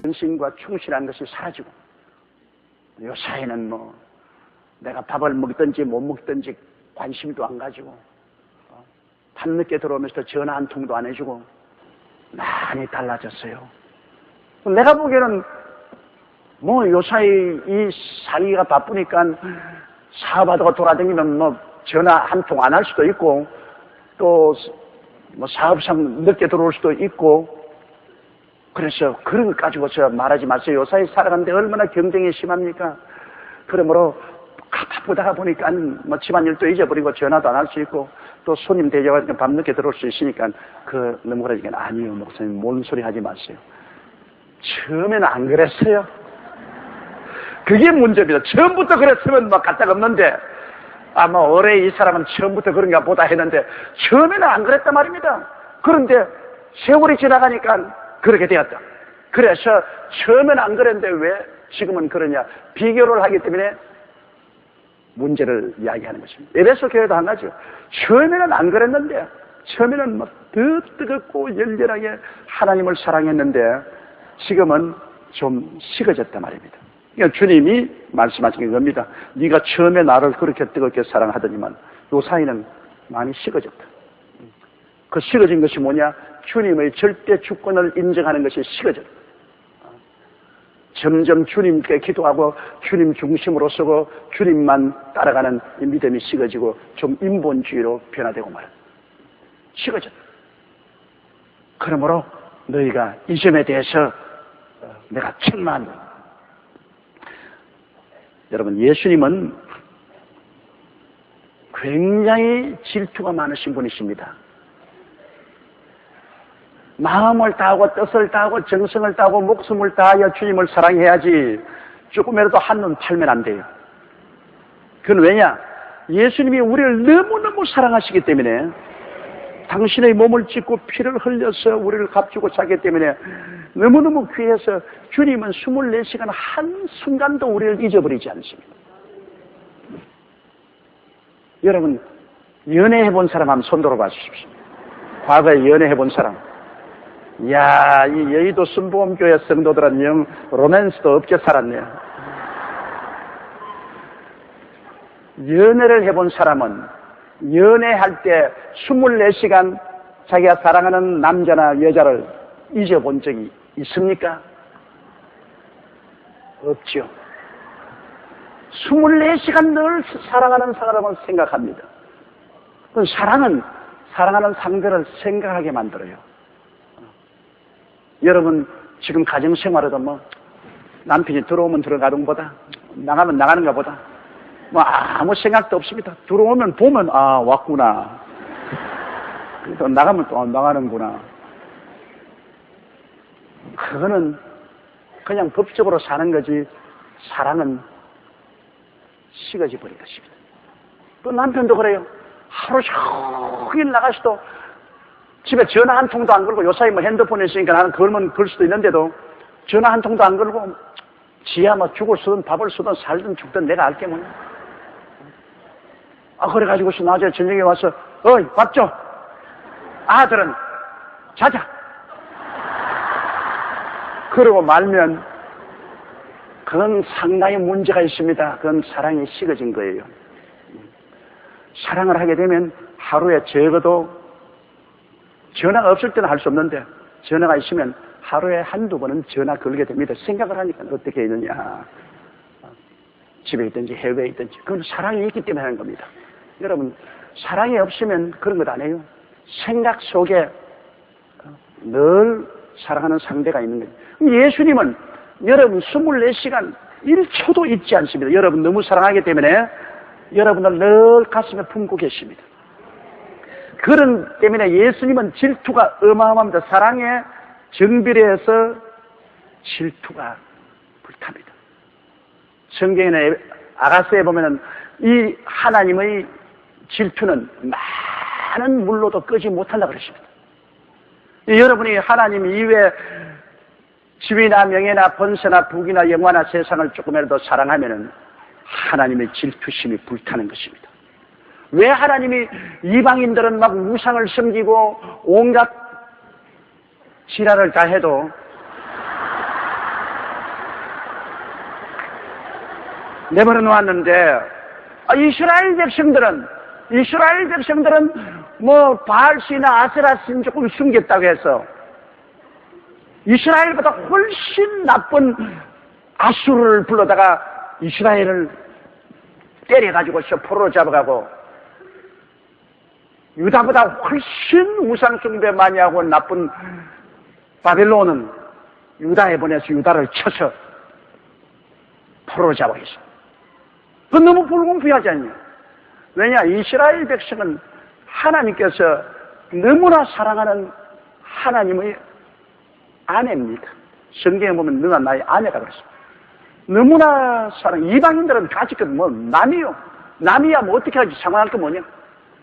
헌신과 충실한 것이 사라지고, 요사이는 뭐 내가 밥을 먹든지 못 먹든지 관심도 안 가지고, 밤늦게 들어오면서 전화 한 통도 안 해주고 많이 달라졌어요. 내가 보기에는 뭐 요사이 이 살기가 바쁘니까 사업하다가 돌아다니면 뭐 전화 한 통 안 할 수도 있고, 또 뭐 사업상 늦게 들어올 수도 있고, 그래서 그런 것 가지고서 말하지 마세요. 요사이 살아가는데 얼마나 경쟁이 심합니까? 그러므로 바쁘다가 보니까 뭐 집안일도 잊어버리고 전화도 안 할 수 있고, 또 손님 대접하니까 밤늦게 들어올 수 있으니까 그 너무 그러니까 아니요 목사님 뭔 소리 하지 마세요. 처음에는 안 그랬어요. 그게 문제입니다. 처음부터 그랬으면 막 가짝 없는데, 아마 올해 이 사람은 처음부터 그런가 보다 했는데 처음에는 안 그랬단 말입니다. 그런데 세월이 지나가니까 그렇게 되었다. 그래서 처음에는 안 그랬는데 왜 지금은 그러냐? 비교를 하기 때문에 문제를 이야기하는 것입니다. 에베소 교회도 한 가지요. 처음에는 안 그랬는데, 처음에는 막 더 뜨겁고 열렬하게 하나님을 사랑했는데 지금은 좀 식어졌단 말입니다. 그러니까 주님이 말씀하신 겁니다. 네가 처음에 나를 그렇게 뜨겁게 사랑하더니만 요 사이는 많이 식어졌다. 그 식어진 것이 뭐냐? 주님의 절대 주권을 인정하는 것이 식어졌다. 점점 주님께 기도하고 주님 중심으로 서고 주님만 따라가는 이 믿음이 식어지고 좀 인본주의로 변화되고 말이야. 식어졌다. 그러므로 너희가 이 점에 대해서 내가 책망합니다. 여러분, 예수님은 굉장히 질투가 많으신 분이십니다. 마음을 다하고 뜻을 다하고 정성을 다하고 목숨을 다하여 주님을 사랑해야지 조금이라도 한눈 팔면 안 돼요. 그건 왜냐? 예수님이 우리를 너무너무 사랑하시기 때문에, 당신의 몸을 찢고 피를 흘려서 우리를 값주고 자기 때문에 너무너무 귀해서 주님은 24시간 한순간도 우리를 잊어버리지 않습니다. 여러분, 연애해본 사람 한번 손 들어봐 주십시오. 과거에 연애해본 사람. 이야, 이 여의도 순복음교회 성도들은 영 로맨스도 없게 살았네요. 연애를 해본 사람은 연애할 때 24시간 자기가 사랑하는 남자나 여자를 잊어본 적이 있습니까? 없죠. 24시간 늘 사랑하는 사람을 생각합니다. 사랑하는 상대를 생각하게 만들어요. 여러분, 지금 가정생활에도 뭐 남편이 들어오면 들어가는 것보다 나가면 나가는가 보다 뭐 아무 생각도 없습니다. 들어오면 보면 아, 왔구나. 또 나가면 또 나가는구나. 그거는 그냥 법적으로 사는 거지, 사랑은 식어져 버린 것입니다. 또 남편도 그래요. 하루 종일 나가서도 집에 전화 한 통도 안 걸고, 요사이 뭐 핸드폰에 있으니까 나는 걸면 걸 수도 있는데도 전화 한 통도 안 걸고, 지야 뭐 죽을 쓰든 밥을 쓰든 살든 죽든 내가 알게 뭐냐. 그래가지고서 나중에 저녁에 와서 어이 밥 줘. 아들은 자자. 그러고 말면 그건 상당히 문제가 있습니다. 그건 사랑이 식어진 거예요. 사랑을 하게 되면 하루에 적어도, 전화가 없을 때는 할 수 없는데 전화가 있으면 하루에 한두 번은 전화 걸게 됩니다. 생각을 하니까 어떻게 했느냐, 집에 있든지 해외에 있든지. 그건 사랑이 있기 때문에 하는 겁니다. 여러분, 사랑이 없으면 그런 것 안 해요. 생각 속에 늘 사랑하는 상대가 있는 거예요. 예수님은 여러분 24시간 1초도 잊지 않습니다. 여러분 너무 사랑하기 때문에 여러분을 늘 가슴에 품고 계십니다. 그런 때문에 예수님은 질투가 어마어마합니다. 사랑에 정비례해서 질투가 불탑니다. 성경에 아가서에 보면은 이 하나님의 질투는 많은 물로도 끄지 못한다 그러십니다. 여러분이 하나님 이외에 지위나 명예나 번세나 부귀나 영화나 세상을 조금이라도 사랑하면은 하나님의 질투심이 불타는 것입니다. 왜 하나님이 이방인들은 막 우상을 섬기고 온갖 지랄을 다 해도 내버려 놓았는데 이스라엘 백성들은 뭐 바알신이나 아세라신 조금 숨겼다고 해서 이스라엘보다 훨씬 나쁜 아수르를 불러다가 이스라엘을 때려가지고서 포로로 잡아가고 유다보다 훨씬 우상숭배 많이 하고 나쁜 바벨론은 유다에 보내서 유다를 쳐서 포로로 잡아있어. 그건 너무 불공평하지 않냐? 왜냐? 이스라엘 백성은 하나님께서 너무나 사랑하는 하나님의 아내입니다. 성경에 보면 너가 나의 아내가 그랬습니다. 너무나 사랑. 이방인들은 가지껏 뭐 남이야 뭐 어떻게 하지? 상관할 게 뭐냐?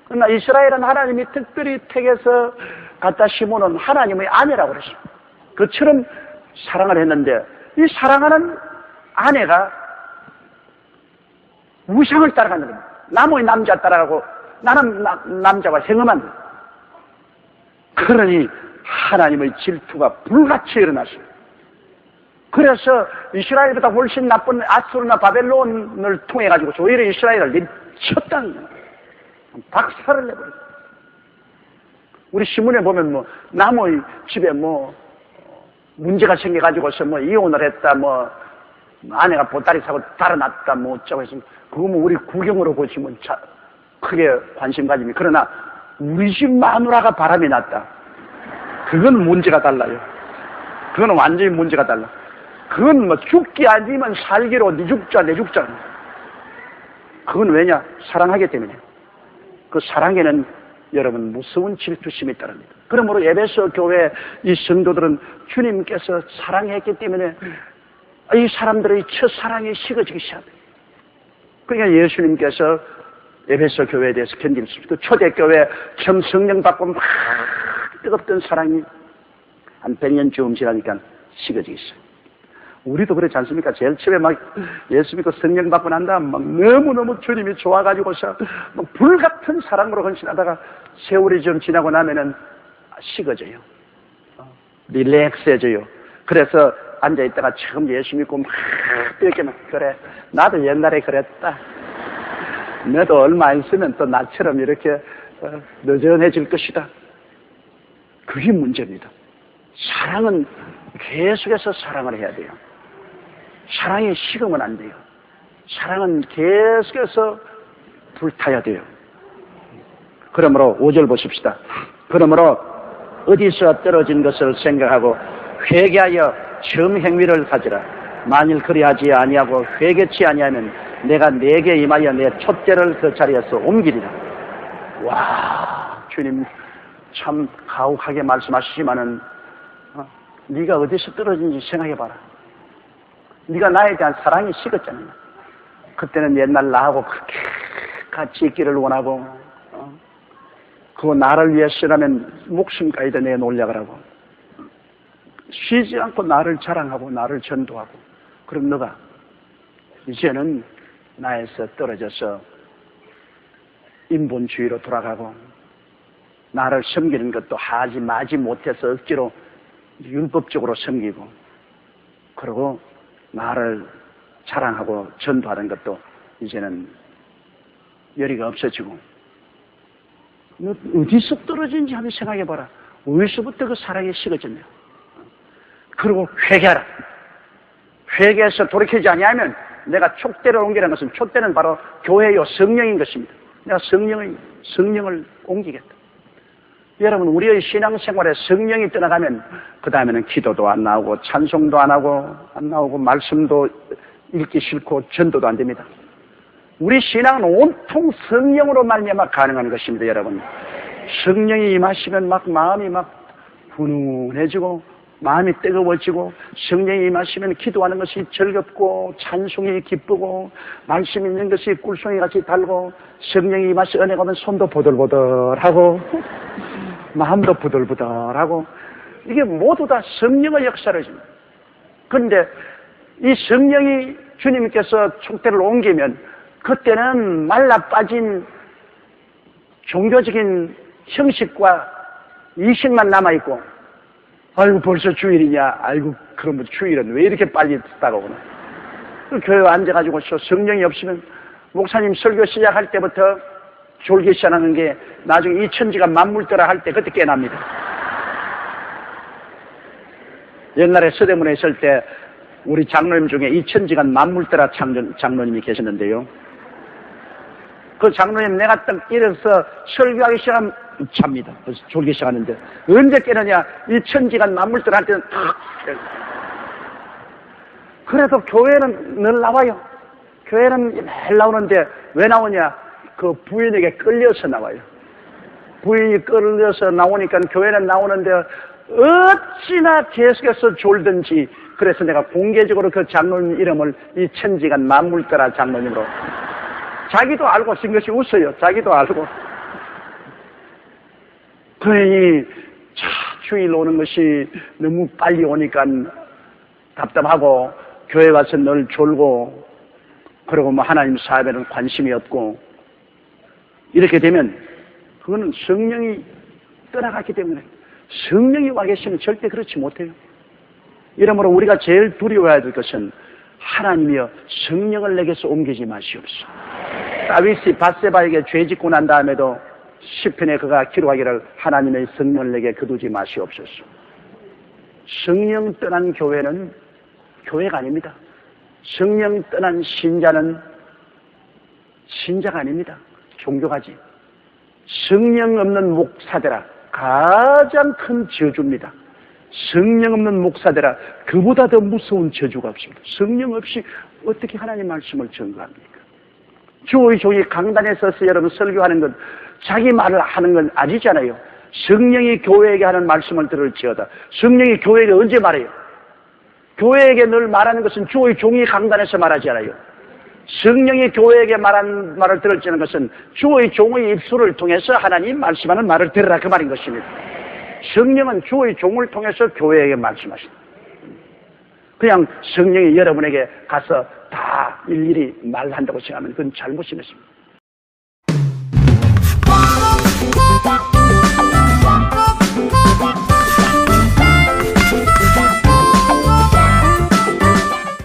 그러나 이스라엘은 하나님이 특별히 택해서 갖다 심어놓은 하나님의 아내라고 그랬습니다. 그처럼 사랑을 했는데 이 사랑하는 아내가 우상을 따라가는 겁니다. 남의 남자 따라가고 나는 남자와 생음한 거예요. 그러니 하나님의 질투가 불같이 일어났어요. 그래서 이스라엘보다 훨씬 나쁜 아수르나 바벨론을 통해 가지고 오히려 이스라엘을 내쳤다는 거예요. 박살을 내버렸어요. 우리 신문에 보면 뭐 남의 집에 뭐 문제가 생겨가지고서 뭐 이혼을 했다, 뭐 아내가 보따리 사고 달아났다, 뭐 어쩌고 해서 그거 뭐 우리 구경으로 보시면 크게 관심 가집니다. 그러나 우리 집 마누라가 바람이 났다. 그건 문제가 달라요. 그건 완전히 문제가 달라. 그건 뭐 죽기 아니면 살기로 네 죽자 내 죽자. 그건 왜냐? 사랑하기 때문에. 그 사랑에는 여러분 무서운 질투심이 따릅니다. 그러므로 에베소 교회 이 성도들은 주님께서 사랑했기 때문에 이 사람들의 첫사랑이 식어지기 시작합니다. 그러니까 예수님께서 에베소 교회에 대해서 견딜 수 없고 초대교회 처음 성령 받고 막 뜨겁던 사랑이 한 100년쯤 지나니까 식어지기 시작합니다. 우리도 그렇지 않습니까? 제일 처음에 막 예수 믿고 성령 받고 난 다음 막 너무너무 주님이 좋아가지고서 막 불같은 사랑으로 헌신하다가 세월이 좀 지나고 나면은 식어져요. 릴렉스해져요. 그래서 앉아있다가 처음 예수 믿고 막 이렇게 막 그래. 나도 옛날에 그랬다. 너도 얼마 안 있으면 또 나처럼 이렇게 느슨해질 것이다. 그게 문제입니다. 사랑은 계속해서 사랑을 해야 돼요. 사랑이 식으면 안 돼요. 사랑은 계속해서 불타야 돼요. 그러므로 5절 보십시다. 그러므로 어디서 떨어진 것을 생각하고 회개하여 처음 행위를 가지라. 만일 그리하지 아니하고 회개치 아니하면 내가 네게 임하여 내 촛대를 그 자리에서 옮기리라. 와, 주님 참 가혹하게 말씀하시지만은 네가 어디서 떨어진지 생각해봐라. 네가 나에 대한 사랑이 식었잖아요. 그때는 옛날 나하고 그렇게 같이 있기를 원하고 그거 나를 위해서라면 목숨까지도 내놓으려고 하고 쉬지 않고 나를 자랑하고 나를 전도하고 그럼 너가 이제는 나에서 떨어져서 인본주의로 돌아가고 나를 섬기는 것도 하지 마지 못해서 억지로 율법적으로 섬기고 그리고 나를 자랑하고 전도하는 것도 이제는 열의가 없어지고 너 어디서 떨어진지 한번 생각해봐라. 어디서부터 그 사랑이 식어졌냐. 그리고 회개하라. 회개해서 돌이키지 아니하면 내가 촉대를 옮기라는 것은 촉대는 바로 교회요 성령인 것입니다. 내가 성령을 옮기겠다. 여러분 우리의 신앙생활에 성령이 떠나가면 그 다음에는 기도도 안 나오고 찬송도 안 나오고 말씀도 읽기 싫고 전도도 안 됩니다. 우리 신앙은 온통 성령으로 말미암아 가능한 것입니다. 여러분 성령이 임하시면 막 마음이 막 훈훈해지고 마음이 뜨거워지고 성령이 임하시면 기도하는 것이 즐겁고 찬송이 기쁘고 말씀 있는 것이 꿀송이같이 달고 성령이 임하시 은혜가 오면 손도 보들보들하고 마음도 부들부들하고 이게 모두 다 성령의 역사를 줍니다. 그런데 이 성령이 주님께서 촉대를 옮기면 그때는 말라 빠진 종교적인 형식과 이식만 남아있고, 아이고 벌써 주일이냐, 아이고 그러면 주일은 왜 이렇게 빨리 다가오나. 교회에 앉아가지고 성령이 없으면 목사님 설교 시작할 때부터 졸기 시작하는 게 나중에 이 천지가 만물더라 할 때 그때 깨납니다. 옛날에 서대문에 있을 때 우리 장로님 중에 이 천지가 만물더라 장로님이 계셨는데요. 그 장로님 내가 딱 일어서 설교하기 시작하면 잡니다. 그래서 졸기 시작하는데 언제 깨느냐, 이 천지가 만물더라 할 때는 탁. 그래도 교회는 늘 나와요. 교회는 매일 나오는데 왜 나오냐? 그 부인에게 끌려서 나와요. 부인이 끌려서 나오니까 교회는 나오는데 어찌나 계속해서 졸든지, 그래서 내가 공개적으로 그 장로님 이름을 이 천지간 만물더라 장로님으로. 자기도 알고 쓴 것이 웃어요. 자기도 알고. 그러니 주일 오는 것이 너무 빨리 오니까 답답하고 교회 가서 늘 졸고, 그리고 뭐 하나님 사업에는 관심이 없고, 이렇게 되면 그거는 성령이 떠나갔기 때문에, 성령이 와 계시면 절대 그렇지 못해요. 이러므로 우리가 제일 두려워해야 될 것은 하나님이여 성령을 내게서 옮기지 마시옵소서. 다윗이 밧세바에게 죄 짓고 난 다음에도 시편에 그가 기록하기를 하나님의 성령을 내게 거두지 마시옵소서. 성령 떠난 교회는 교회가 아닙니다. 성령 떠난 신자는 신자가 아닙니다. 종교가지. 성령 없는 목사되라 가장 큰 저주입니다. 성령 없는 목사되라 그보다 더 무서운 저주가 없습니다. 성령 없이 어떻게 하나님 말씀을 전가합니까? 주의 종이 강단에 서서 여러분 설교하는 건 자기 말을 하는 건 아니잖아요. 성령이 교회에게 하는 말씀을 들을지어다. 성령이 교회에게 언제 말해요? 교회에게 늘 말하는 것은 주의 종이 강단에서 말하지 않아요. 성령이 교회에게 말한 말을 들을지는 것은 주의 종의 입술을 통해서 하나님 말씀하는 말을 들으라 그 말인 것입니다. 성령은 주의 종을 통해서 교회에게 말씀하신다. 그냥 성령이 여러분에게 가서 다 일일이 말한다고 생각하면 그건 잘못인 것입니다.